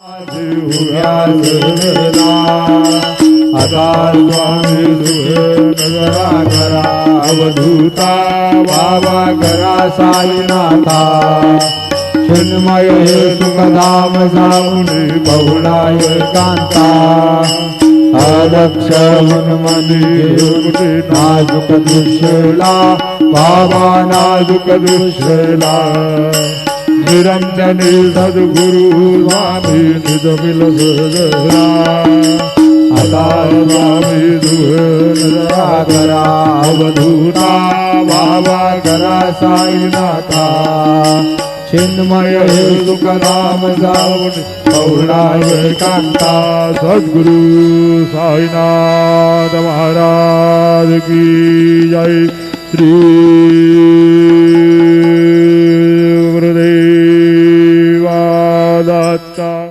आता स्वामी नगरा करा अवधूता बाबा करा साईनाथा चिन्मय सुखधाम जाऊनी बहुलाय कांता अलक्ष मनी नाजुक दृश्यला बाबा नाजुक दृश्यला निरंजनी सद्गुरु स्वामी निज मिल सदरा आता स्वामी दुहरा करा अवधूता बाबा करा साईनाथा चिन्मय सुखधाम जाऊन बहुलाय कांता सद्गुरु साईनाथ महाराज की जय। श्री गुरुदेव दत्त।